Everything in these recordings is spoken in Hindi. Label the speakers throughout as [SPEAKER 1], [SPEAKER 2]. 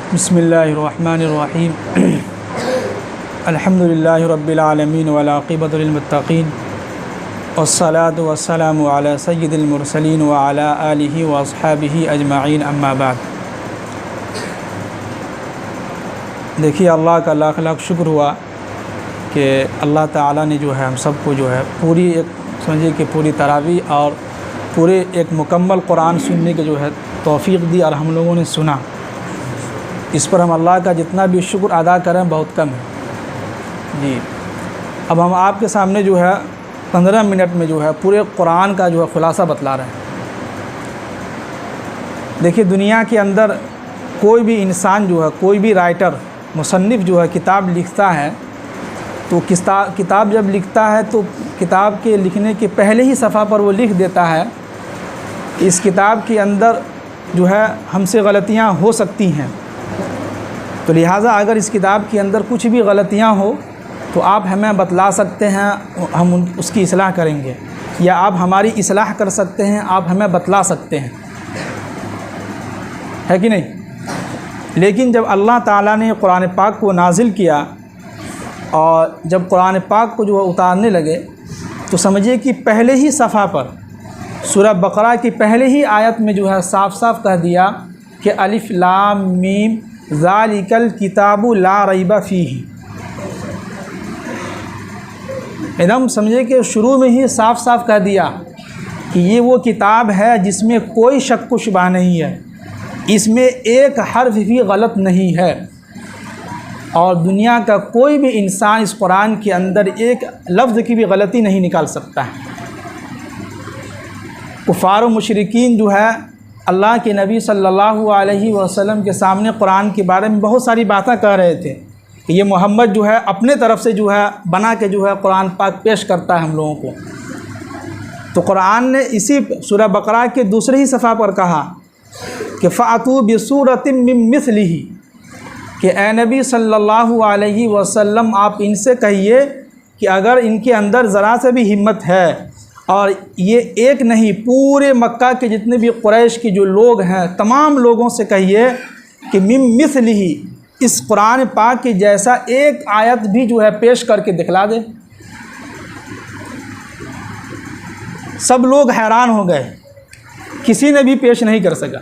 [SPEAKER 1] बिस्मिल्लाहिर्रहमानिर्रहीम अल्हम्दुलिल्लाहि रब्बिल आलमीन वल आक़िबतु लिल मुत्तक़ीन वस्सलातु वस्सलामु अला सय्यिदिल मुरसलीन व अला आलिहि व अस्हाबिहि अजमाइन अम्मा बाद। देखिए, अल्लाह का लाख लाख शुक्र हुआ कि अल्लाह ताला ने जो है हम सबको जो है पूरी एक समझिए कि पूरी तरावी और पूरे एक मुकम्मल कुरान सुनने के जो है तौफ़ीक़ दी और हम लोगों ने सुना। इस पर हम अल्लाह का जितना भी शुक्र अदा करें बहुत कम है जी। अब हम आपके सामने जो है 15 मिनट में जो है पूरे कुरान का जो है ख़ुलासा बतला रहे हैं। देखिए, दुनिया के अंदर कोई भी इंसान जो है, कोई भी राइटर मुसन्निफ़ जो है किताब लिखता है, तो किताब जब लिखता है तो किताब के लिखने के पहले ही सफ़ा पर वो लिख देता है, इस किताब के अंदर जो है हमसे गलतियाँ हो सकती हैं, तो लिहाजा अगर इस किताब के अंदर कुछ भी गलतियाँ हो तो आप हमें बतला सकते हैं, हम उसकी इस्लाह करेंगे, या आप हमारी इस्लाह कर सकते हैं, आप हमें बतला सकते हैं, है कि नहीं। लेकिन जब अल्लाह ताला ने कुरान पाक को नाजिल किया और जब कुरान पाक को जो है उतारने लगे, तो समझिए कि पहले ही सफ़ा पर सूरह बकरा की पहले ही आयत में जो है साफ साफ कह दिया कि अलिफ लाम मीम ज़ालिकल किताबु ला रैबा फ़ीही। एकदम समझे कि शुरू में ही साफ साफ कह दिया कि ये वो किताब है जिसमें कोई शक व शुबा नहीं है, इसमें एक हर्फ भी गलत नहीं है, और दुनिया का कोई भी इंसान इस कुरान के अंदर एक लफ्ज़ की भी गलती नहीं निकाल सकता है। कुफ़ार व मुशरिकीन जो है अल्लाह के नबी सल्लल्लाहु अलैहि वसल्लम के सामने कुरान के बारे में बहुत सारी बातें कह रहे थे कि ये मोहम्मद जो है अपने तरफ से जो है बना के जो है कुरान पाक पेश करता है हम लोगों को। तो कुरान ने इसी सूरह बकरा के दूसरे ही सफ़ा पर कहा कि फ़अतू बिसूरतिम मिन मिस्लिही, कि ए नबी सल्लल्लाहु अलैहि वसल्लम आप इनसे कहिए कि अगर इनके अंदर ज़रा से भी हिम्मत है, और ये एक नहीं पूरे मक्का के जितने भी कुरैश के जो लोग हैं तमाम लोगों से कहिए कि मिन मिस्लिही, इस कुरान पाक के जैसा एक आयत भी जो है पेश करके दिखला दे। सब लोग हैरान हो गए, किसी ने भी पेश नहीं कर सका।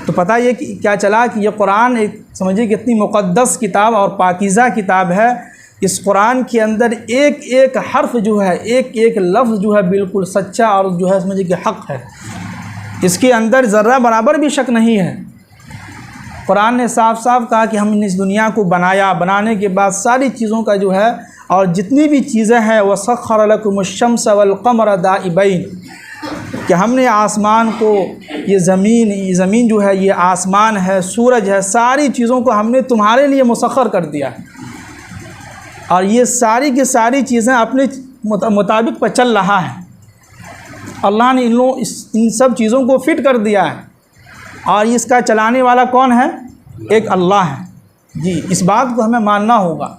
[SPEAKER 1] तो पता ये कि क्या चला कि ये कुरान एक समझिए कि इतनी मुक़द्दस किताब और पाकीज़ा किताब है, इस कुरान के अंदर एक एक हर्फ जो है, एक एक लफ्ज़ जो है बिल्कुल सच्चा और जो है समझिए कि हक़ है, इसके अंदर ज़र्रा बराबर भी शक नहीं है। कुरान ने साफ साफ कहा कि हमने इस दुनिया को बनाया, बनाने के बाद सारी चीज़ों का जो है और जितनी भी चीज़ें हैं वह सख़्ख़र लकुमुश-शम्स वल क़मर दाइबैन, कि हमने आसमान को, ये ज़मीन जो है, ये आसमान है, सूरज है, सारी चीज़ों को हमने तुम्हारे लिए मुसख़्ख़र कर दिया है, और ये सारी की सारी चीज़ें अपने मुताबिक पर चल रहा है। अल्लाह ने इन सब चीज़ों को फिट कर दिया है, और इसका चलाने वाला कौन है? एक अल्लाह है जी। इस बात को हमें मानना होगा।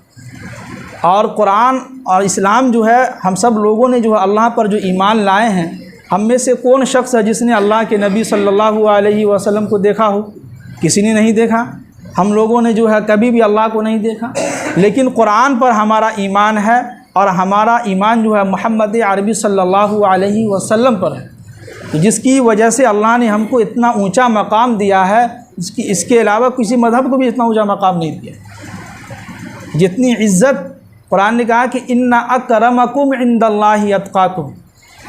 [SPEAKER 1] और कुरान और इस्लाम जो है, हम सब लोगों ने जो है अल्लाह पर जो ईमान लाए हैं, हम में से कौन शख्स है जिसने अल्लाह के नबी सल्लल्लाहु अलैहि वसल्लम को देखा हो? किसी ने नहीं देखा। हम लोगों ने जो है कभी भी अल्लाह को नहीं देखा, लेकिन कुरान पर हमारा ईमान है, और हमारा ईमान जो है मोहम्मद अरबी सल्लल्लाहु अलैहि वसल्लम पर है, तो जिसकी वजह से अल्लाह ने हमको इतना ऊंचा मकाम दिया है, इसके अलावा किसी मज़हब को भी इतना ऊंचा मकाम नहीं दिया। जितनी इज़्ज़त कुरान ने कहा कि इन्ना अकरमकुम इंदल्लाहि अत्क़ाकुम,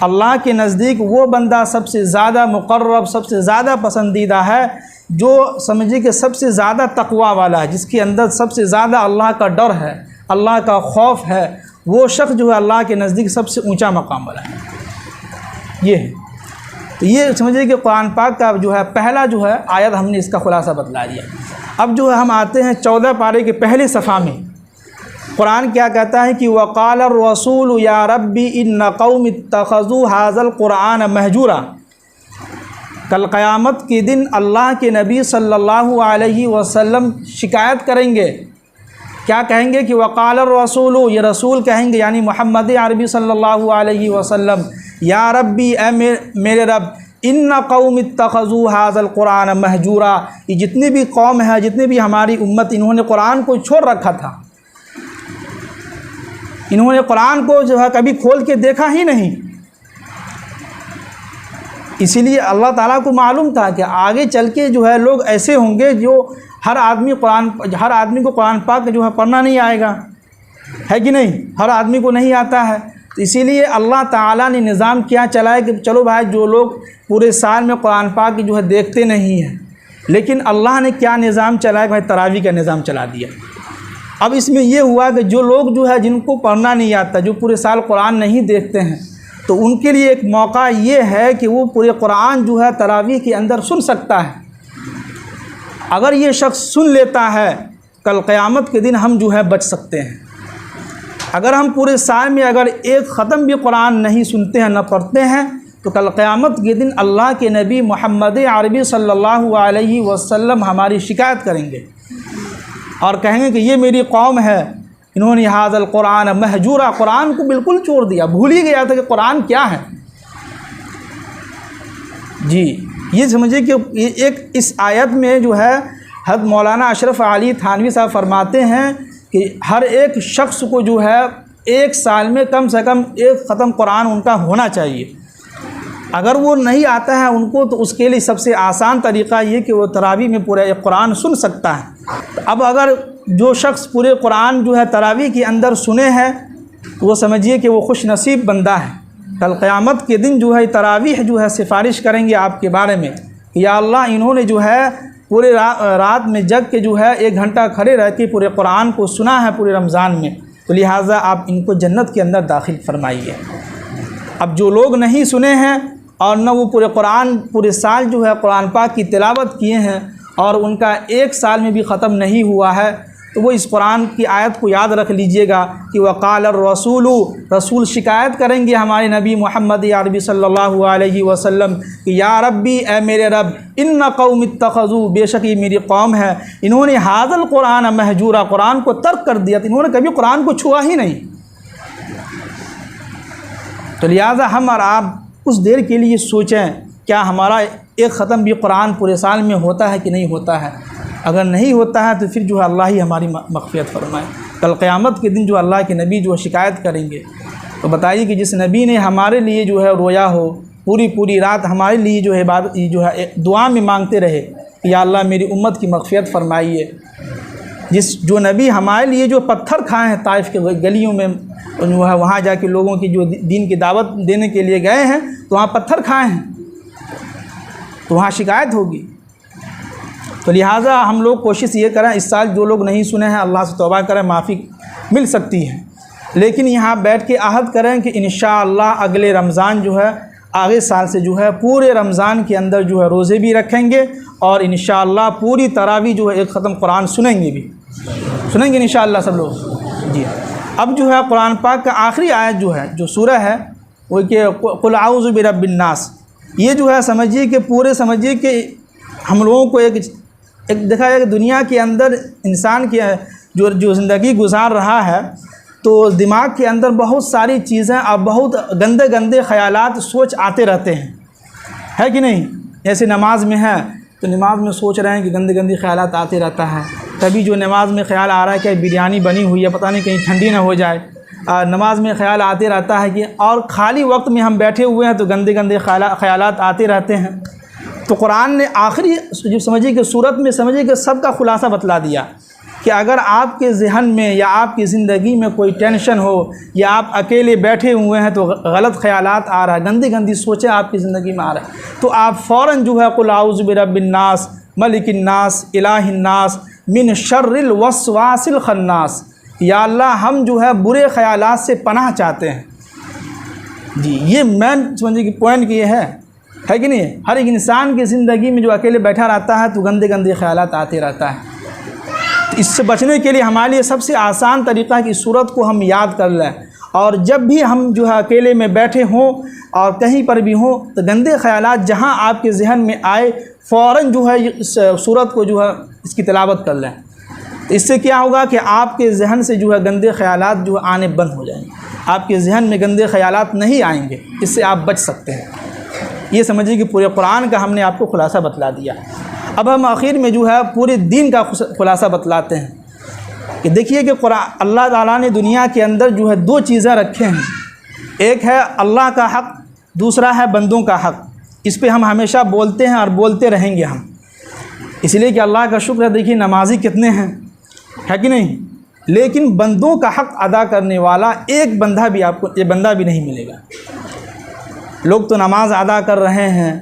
[SPEAKER 1] अल्लाह के नज़दीक वो बंदा सबसे ज़्यादा मुक़र्रब, सबसे ज़्यादा पसंदीदा है जो समझिए कि सबसे ज़्यादा तक़वा वाला है, जिसके अंदर सबसे ज़्यादा अल्लाह का डर है, अल्लाह का खौफ है, वो शख्स जो है अल्लाह के नज़दीक सबसे ऊंचा मकाम वाला है। ये है। तो ये समझिए कि कुरान पाक का जो है पहला जो है आयत हमने इसका ख़ुलासा बतला दिया। अब जो है हम आते हैं 14 पारे के पहले सफ़ा में। कुरान क्या कहता है कि वक़ाल रसूल या रब्बी इन्न क़ौमी इत्तख़ज़ू हाज़ल क़ुरआन महजूरा। कल क़यामत के दिन अल्लाह के नबी सल्लल्लाहु अलैहि वसल्लम शिकायत करेंगे, क्या कहेंगे कि वक़ाल रसूल, ये रसूल कहेंगे यानी मोहम्मद अरबी सल्लल्लाहु अलैहि वसल्लम, या रब्बी ए मेरे रब, इन्ना कौम इत्तखज़ू हाज़ल कुरान महजूरा, ये जितनी भी कौम है, जितनी भी हमारी उम्मत, इन्होंने कुरान को छोड़ रखा था, इन्होंने कुरान को जो है कभी खोल के देखा ही नहीं। इसीलिए अल्लाह ताला को मालूम था कि आगे चल के जो है लोग ऐसे होंगे जो हर आदमी को कुरान पाक जो है पढ़ना नहीं आएगा, है कि नहीं, हर आदमी को नहीं आता है। तो इसीलिए अल्लाह ताला ने निज़ाम क्या चलाया कि चलो भाई, जो लोग पूरे साल में कुरान पाक जो है देखते नहीं हैं, लेकिन अल्लाह ने क्या निज़ाम चलाया भाई, तरावी का निज़ाम चला दिया। अब इसमें यह हुआ कि जो लोग जो है जिनको पढ़ना नहीं आता, जो पूरे साल कुरान नहीं देखते हैं, तो उनके लिए एक मौका ये है कि वो पूरे कुरान जो है तरावी के अंदर सुन सकता है। अगर ये शख्स सुन लेता है, कल क़यामत के दिन हम जो है बच सकते हैं। अगर हम पूरे साल में अगर एक ख़त्म भी कुरान नहीं सुनते हैं, न पढ़ते हैं, तो कल क़यामत के दिन अल्लाह के नबी मोहम्मद अरबी सल्लल्लाहु अलैहि वसल्लम हमारी शिकायत करेंगे और कहेंगे कि ये मेरी कौम है, इन्होंने हाज़ल कुरान महजूरा, कुरान को बिल्कुल छोड़ दिया, भूल ही गया था कि कुरान क्या है। जी, ये समझिए कि एक इस आयत में जो है हज़रत मौलाना अशरफ अली थानवी साहब फरमाते हैं कि हर एक शख्स को जो है एक साल में कम से कम एक ख़त्म कुरान उनका होना चाहिए। अगर वो नहीं आता है उनको, तो उसके लिए सबसे आसान तरीक़ा ये कि वो तरावी में पूरा एक कुरान सुन सकता है। अब अगर जो शख्स पूरे कुरान जो है तरावी के अंदर सुने हैं, तो वो समझिए कि वो खुश नसीब बंदा है। कल क़यामत के दिन जो है तरावीह जो है सिफारिश करेंगे आपके बारे में, या अल्लाह, इन्होंने जो है पूरे रात में जग के जो है 1 घंटा खड़े रह के पूरे कुरान को सुना है पूरे रमज़ान में, तो लिहाजा आप इनको जन्नत के अंदर दाखिल फरमाइए। अब जो लोग नहीं सुने हैं और न वो पूरे कुरान पूरे साल जो है कुरान पाक की तिलावत किए हैं और उनका एक साल में भी ख़त्म नहीं हुआ है, तो वो इस कुरान की आयत को याद रख लीजिएगा कि वक़ाल रसूलु, रसूल शिकायत करेंगे हमारे नबी मोहम्मद अरबी सल्लल्लाहु अलैहि वसल्लम कि या रब्बी, ए मेरे रब, इन्ना कौम इत्तखज़ू, बेशक ये मेरी कौम है, इन्होंने हाज़ल कुरान महजूरा, कुरान को तर्क कर दिया, तो इन्होंने कभी कुरान को छुआ ही नहीं। तो लिहाजा हम और आप उस देर के लिए सोचें, क्या हमारा एक ख़त्म भी कुरान पूरे साल में होता है कि नहीं होता है। अगर नहीं होता है तो फिर जो है अल्लाह ही हमारी मग़फ़िरत फरमाए। कल क़यामत के दिन जो अल्लाह के नबी जो है शिकायत करेंगे, तो बताइए कि जिस नबी ने हमारे लिए जो है रोया हो, पूरी रात हमारे लिए जो है इबादत जो है दुआ में मांगते रहे कि या अल्लाह मेरी उम्मत की मग़फ़िरत फरमाइए, जो नबी हमारे लिए जो पत्थर खाए हैं ताइफ़ के गलियों में, जो है वहाँ जाके लोगों की जो दीन की दावत देने के लिए गए हैं, तो वहाँ पत्थर खाए हैं, तो वहाँ शिकायत होगी। तो लिहाजा हम लोग कोशिश ये करें, इस साल जो लोग नहीं सुने हैं अल्लाह से तौबा करें, माफ़ी मिल सकती है, लेकिन यहाँ बैठ के अहद करें कि इंशाअल्लाह अगले रमज़ान जो है आगे साल से जो है पूरे रमज़ान के अंदर जो है रोज़े भी रखेंगे और इंशाअल्लाह पूरी तरावी जो है एक ख़त्म कुरान सुनेंगे इंशाअल्लाह सब लोग। जी, अब जो है कुरान पाक का आखिरी आयत जो है, जो सूरह है वो कि कुल आऊज़ु बिरब्बिन नास, ये जो है समझिए कि हम लोगों को एक देखा जाए कि दुनिया के अंदर इंसान की जो ज़िंदगी गुजार रहा है, तो दिमाग के अंदर बहुत सारी चीज़ें और बहुत गंदे ख़यालात सोच आते रहते हैं, है कि नहीं। जैसे नमाज में है तो नमाज में सोच रहे हैं कि गंदे ख़यालात आते रहता है। कभी जो नमाज में ख़्याल आ रहा है कि बिरयानी बनी हुई है, पता नहीं कहीं ठंडी ना हो जाए, नमाज में ख़्याल आते रहता है कि, और ख़ाली वक्त में हम बैठे हुए हैं तो गंदे ख़यालात आते रहते हैं। तो कुरान ने आखिरी जो समझिए कि सूरत में समझिए कि सबका खुलासा बतला दिया कि अगर आपके ज़हन में या आपकी ज़िंदगी में कोई टेंशन हो या आप अकेले बैठे हुए हैं तो गलत ख़यालात आ रहा है, गंदी सोचें आपकी ज़िंदगी में आ रहा है, तो आप फ़ौरन जो है कुल आऊज़ु बिरब्बिन नास मलिकिन नास इलाहिन नास मिन शर्रिल वस्वासिल खन्नास, या अल्लाह हम जो है बुरे ख़यालात से पनाह चाहते हैं। जी, ये मेन समझिए कि पॉइंट ये है कि नहीं। हर एक इंसान की ज़िंदगी में जो अकेले बैठा रहता है तो गंदे ख़यालात आते रहता है। तो इससे बचने के लिए हमारे लिए सबसे आसान तरीक़ा है कि इस सूरत को हम याद कर लें, और जब भी हम जो है अकेले में बैठे हों और कहीं पर भी हों तो गंदे ख़यालात जहाँ आपके जहन में आए फ़ौरन जो है इस सूरत को जो है इसकी तिलावत कर लें। तो इससे क्या होगा कि आपके जहन से जो है गंदे ख़यालात जो है आने बंद हो जाएंगे, आपके जहन में गंदे ख़यालात नहीं आएंगे, इससे आप बच सकते हैं। ये समझिए कि पूरे कुरान का हमने आपको खुलासा बतला दिया। अब हम आखिर में जो है पूरे दीन का खुलासा बतलाते हैं कि देखिए कि कुरान अल्लाह ताला ने दुनिया के अंदर जो है दो चीज़ें रखे हैं, एक है अल्लाह का हक़, दूसरा है बंदों का हक़। इस पे हम हमेशा बोलते हैं और बोलते रहेंगे हम, इसलिए कि अल्लाह का शुक्र है, देखिए नमाजी कितने हैं, है कि नहीं, लेकिन बंदों का हक़ अदा करने वाला एक बंदा भी आपको नहीं मिलेगा। लोग तो नमाज अदा कर रहे हैं,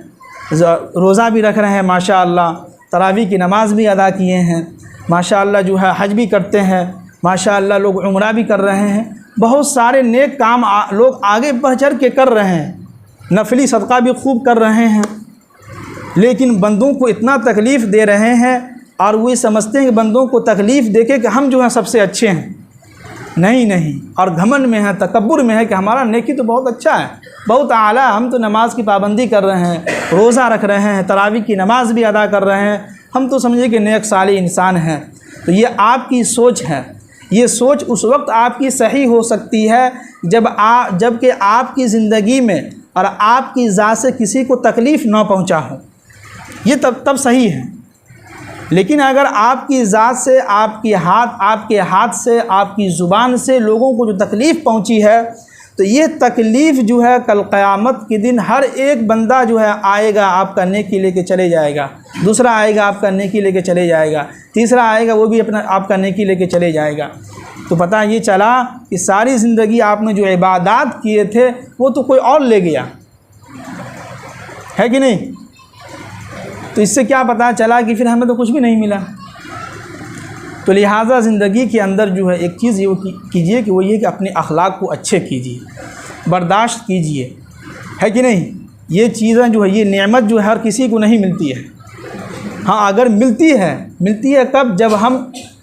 [SPEAKER 1] रोज़ा भी रख रहे हैं माशाअल्लाह, तरावी की नमाज भी अदा किए हैं माशाअल्लाह, जो है हज भी करते हैं माशाअल्लाह, लोग उम्रा भी कर रहे हैं, बहुत सारे नेक काम लोग आगे बढ़ चढ़ के कर रहे हैं, नफली सदका भी खूब कर रहे हैं, लेकिन बंदों को इतना तकलीफ़ दे रहे हैं और वो समझते हैं कि बंदों को तकलीफ़ देके कि हम जो है सबसे अच्छे हैं। नहीं, और घमंड में है, तकब्बुर में है कि हमारा नेकी तो बहुत अच्छा है, बहुत आला, हम तो नमाज की पाबंदी कर रहे हैं, रोज़ा रख रहे हैं, तरावी की नमाज भी अदा कर रहे हैं, हम तो समझिए कि नेक साली इंसान हैं। तो ये आपकी सोच है। ये सोच उस वक्त आपकी सही हो सकती है जबकि आपकी ज़िंदगी में और आपकी ज़ात से किसी को तकलीफ़ ना पहुँचा हो, ये तब सही है। लेकिन अगर आपकी ज़ात से, आपके हाथ से, आपकी ज़ुबान से लोगों को जो तकलीफ़ पहुंची है, तो ये तकलीफ़ जो है कल क़यामत के दिन हर एक बंदा जो है आएगा, आपका नेकी लेके चले जाएगा, दूसरा आएगा आपका नेकी लेके चले जाएगा, तीसरा आएगा वो भी आपका नेकी लेके चले जाएगा। तो पता ये चला कि सारी ज़िंदगी आपने जो इबादत किए थे वो तो कोई और ले गया, है कि नहीं। तो इससे क्या पता चला कि फिर हमें तो कुछ भी नहीं मिला। तो लिहाजा ज़िंदगी के अंदर जो है एक चीज़ ये कीजिए कि वो ये कि अपने अखलाक को अच्छे कीजिए, बर्दाश्त कीजिए, है कि नहीं। ये चीज़ें जो है, ये नेमत जो है हर किसी को नहीं मिलती है। हाँ, अगर मिलती है कब, जब हम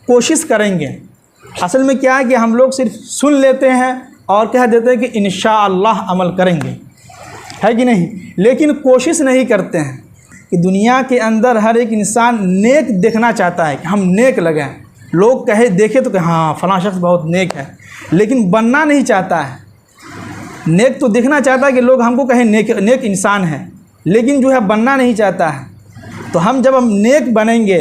[SPEAKER 1] कोशिश करेंगे। असल में क्या है कि हम लोग सिर्फ सुन लेते हैं और कह देते हैं कि इंशाअल्लाह अमल करेंगे, है कि नहीं, लेकिन कोशिश नहीं करते हैं। कि दुनिया के अंदर हर एक इंसान नेक देखना चाहता है कि हम नेक लगें, लोग देखे तो कि हाँ फ़लाँ शख्स बहुत नेक है, लेकिन बनना नहीं चाहता है। नेक तो देखना चाहता है कि लोग हमको कहें नेक इंसान है, लेकिन जो है बनना नहीं चाहता है। तो जब हम नेक बनेंगे,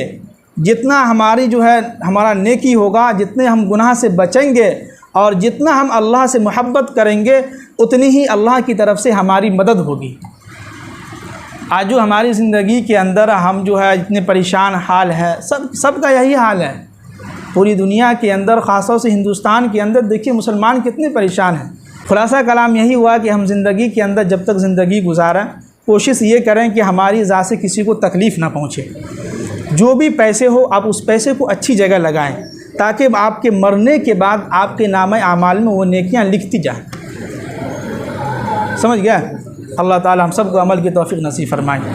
[SPEAKER 1] जितना हमारा नेकी होगा, जितने हम गुनाह से बचेंगे और जितना हम अल्लाह से मोहब्बत करेंगे, उतनी ही अल्लाह की तरफ से हमारी मदद होगी। आज जो हमारी ज़िंदगी के अंदर हम जो है इतने परेशान हाल है, सबका यही हाल है। पूरी दुनिया के अंदर, ख़ासतौर से हिंदुस्तान के अंदर देखिए मुसलमान कितने परेशान हैं। खुलासा कलाम यही हुआ कि हम ज़िंदगी के अंदर जब तक ज़िंदगी गुजारें, कोशिश ये करें कि हमारी ज़ात से किसी को तकलीफ़ ना पहुँचे। जो भी पैसे हो, आप उस पैसे को अच्छी जगह लगाएं, ताकि आपके मरने के बाद आपके नामे आमाल में वो नेकियां लिखती जाएं। समझ गया। अल्लाह ताला हम सबको अमल की तौफीक नसीब फरमाए।